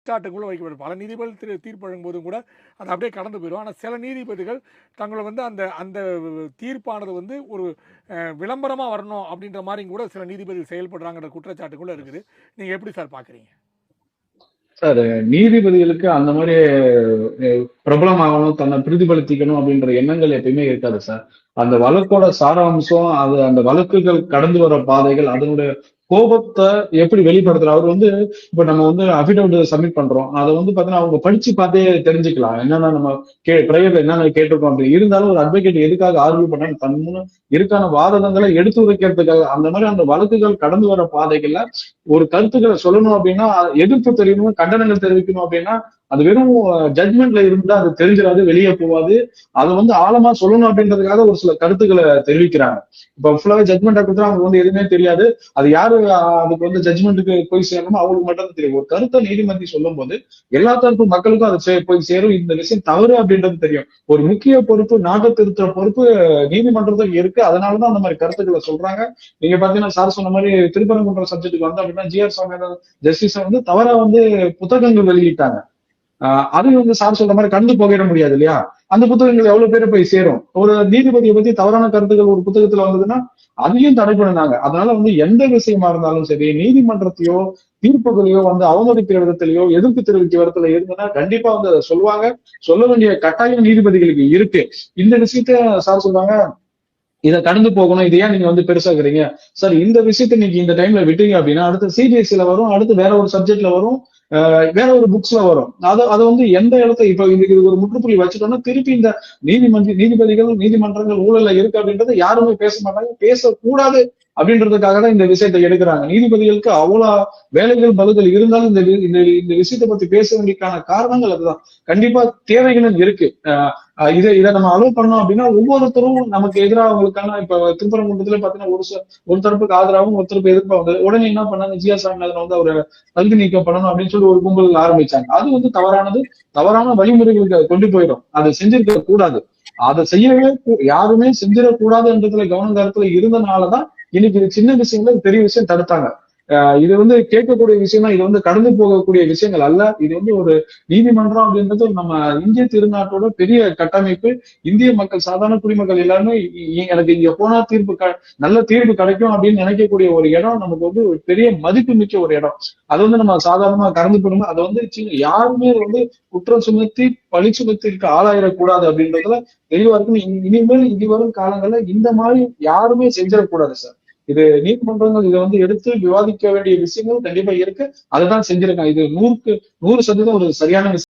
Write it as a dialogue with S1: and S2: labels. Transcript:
S1: குற்றச்சாட்டுக்குள்ள வைக்கப்படும். பல நீதிபதிகள் தீர்ப்பு வழங்கும் போதும் கூட அது அப்படியே கடந்து போயிடும். ஆனால் சில நீதிபதிகள் தங்களை வந்து அந்த அந்த தீர்ப்பானது வந்து ஒரு விளம்பரமாக வரணும் அப்படின்ற மாதிரி கூட சில நீதிபதிகள் செயல்படுறாங்கிற குற்றச்சாட்டுக்குள்ள இருக்குது. நீங்க எப்படி சார் பாக்குறீங்க?
S2: சார், நீதிபதிகளுக்கு அந்த மாதிரி பிரபலமாகணும், தன்னை பிரதிபலித்திக்கணும் அப்படின்ற எண்ணங்கள் எப்பயுமே இருக்காது சார். அந்த வழக்கோட சாராம்சம், அது அந்த வழக்குகள் கடந்து வர பாதைகள், அதனுடைய கோபத்தை எப்படி வெளிப்படுத்துற அவர் வந்து இப்ப நம்ம வந்து அபிடவிட் சப்மிட் பண்றோம். அதை வந்து பாத்தீங்கன்னா அவங்க படிச்சு பார்த்தே தெரிஞ்சுக்கலாம். என்னன்னா நம்ம பிரைவேட்ல என்னென்ன கேட்டிருக்கோம் அப்படி இருந்தாலும் ஒரு அட்வொகேட் எதுக்காக ஆர்கியூ பண்ணான்னு தன் முன்ன இருக்கான வாதகங்களை எடுத்து உரைக்கிறதுக்காக அந்த மாதிரி அந்த வழக்குகள் கடந்து வர பாதைகள்ல ஒரு கருத்துக்களை சொல்லணும் அப்படின்னா எதிர்ப்பு தெரியணும், கண்டனங்கள் தெரிவிக்கணும் அப்படின்னா அது வெறும் ஜட்மெண்ட்ல இருந்தா அது தெரிஞ்சிடாது, வெளியே போவாது. அதை வந்து ஆழமா சொல்லணும் அப்படின்றதுக்காக ஒரு சில கருத்துக்களை தெரிவிக்கிறாங்க. இப்ப ஃபுல்லாவே ஜட்மெண்ட் கொடுத்தா அவங்களுக்கு வந்து எதுவுமே தெரியாது. அது யாரு அதுக்கு வந்து ஜட்மெண்ட்டுக்கு போய் சேரணுமோ அவங்களுக்கு மட்டும் தான் தெரியும். ஒரு கருத்தை நீதிமன்றம் சொல்லும் போது எல்லா தரப்பு மக்களுக்கும் அது போய் சேரும். இந்த விஷயம் தவறு அப்படின்றது தெரியும். ஒரு முக்கிய பொறுப்பு, நாட்டை திருத்துற பொறுப்பு நீதிமன்றத்துக்கு இருக்கு. அதனாலதான் அந்த மாதிரி கருத்துக்களை சொல்றாங்க. நீங்க பாத்தீங்கன்னா சார் சொன்ன மாதிரி திருப்பரங்குன்றம் சப்ஜெக்ட்டுக்கு வந்து அப்படின்னா ஜிஆர் சுவாமிநாதன் ஜஸ்டிஸ் வந்து தவறா வந்து புத்தகங்கள் வெளியிட்டாங்க. அது வந்து சார் சொல்ற மாதிரி கடந்து போகிட முடியாது இல்லையா? அந்த புத்தகங்கள் எவ்வளவு பேரை போய் சேரும். ஒரு நீதிபதியை பத்தி தவறான கருத்துக்கள் ஒரு புத்தகத்துல வந்ததுன்னா அதையும் தடை பண்ணினாங்க. அதனால வந்து எந்த விஷயமா இருந்தாலும் சரி, நீதிமன்றத்தையோ தீர்ப்புகளையோ வந்து அவமதிக்கிற விதத்திலேயோ எதிர்ப்பு தெரிவிக்கிற விதத்துல இருந்ததுன்னா கண்டிப்பா வந்து அதை சொல்லுவாங்க. சொல்ல வேண்டிய கட்டாயம் நீதிபதிகளுக்கு இருக்கு. இந்த விஷயத்த சார் சொல்றாங்க, இதை கடந்து போகணும், இதை ஏன் நீங்க வந்து பெருசாக்குறீங்க சார்? இந்த விஷயத்த நீங்க இந்த டைம்ல விட்டீங்க அப்படின்னா அடுத்து சிபிஎஸ்சில வரும், அடுத்து வேற ஒரு சப்ஜெக்ட்ல வரும், வேற ஒரு புக்ஸ்ல வரும். அதை வந்து எந்த இடத்த இப்ப இதுக்கு ஒரு முற்றுப்புள்ளி வச்சுட்டோம்னா திருப்பி இந்த நீதிபதிகள் நீதிமன்றங்கள் ஊழல்ல இருக்கு அப்படின்றத யாருமே பேச மாட்டாங்க, பேசக்கூடாது அப்படின்றதுக்காக தான் இந்த விஷயத்தை எடுக்கிறாங்க. நீதிபதிகளுக்கு அவ்வளவு வேலைகள் பலுகள் இருந்தாலும் இந்த இந்த விஷயத்தை பத்தி பேச வேண்டியக்கான காரணங்கள் அதுதான். கண்டிப்பா தேவைகளும் இருக்கு. இதை நம்ம அலோவ் பண்ணோம் அப்படின்னா ஒவ்வொருத்தரும் நமக்கு எதிராக அவங்களுக்கான இப்ப திருப்பரங்குன்றத்துல பாத்தீங்கன்னா ஒரு தரப்புக்கு ஆதரவும் ஒரு தரப்பு எதிர்ப்பாங்க. உடனே என்ன பண்ணாங்க, ஜிஆர் சாமிநாதன் வந்து அவரை தகுதி நீக்கம் பண்ணணும் அப்படின்னு சொல்லி ஒரு கும்பல் ஆரம்பிச்சாங்க. அது வந்து தவறானது. தவறான வழிமுறைகளுக்கு அதை கொண்டு போயிடும். அதை செஞ்சிருக்க கூடாது. அதை செய்யவே யாருமே செஞ்சிடக்கூடாதுன்றதுல கவனத்துல இருந்தனாலதான் இன்னைக்கு இது சின்ன விஷயங்கள் பெரிய விஷயம் தடுத்தாங்க. இது வந்து கேட்கக்கூடிய விஷயம்னா இது வந்து கடந்து போகக்கூடிய விஷயங்கள் அல்ல. இது வந்து ஒரு நீதிமன்றம் அப்படின்றது நம்ம இந்திய திருநாட்டோட பெரிய கட்டமைப்பு. இந்திய மக்கள், சாதாரண குடிமக்கள் எல்லாருமே எனக்கு இங்க போனா நல்ல தீர்ப்பு கிடைக்கும் அப்படின்னு நினைக்கக்கூடிய ஒரு இடம் நமக்கு வந்து ஒரு பெரிய மதிப்பு மிக்க ஒரு இடம். அது வந்து நம்ம சாதாரணமா கடந்து போடணும். அதை வந்து யாருமே வந்து குற்றம் சுமத்தி பழி சுமத்திற்கு ஆளாயிடக்கூடாது அப்படின்றதுல தெளிவா இருக்கும். இனிமேல் இனி வரும் காலங்கள்ல இந்த மாதிரி யாருமே செஞ்சிடக்கூடாது சார். இது நீதிமன்றங்கள் இதை வந்து எடுத்து விவாதிக்க வேண்டிய விஷயங்கள் கண்டிப்பா இருக்கு. அதுதான் செஞ்சிருக்காங்க. இது 100% ஒரு சரியான விஷயம்.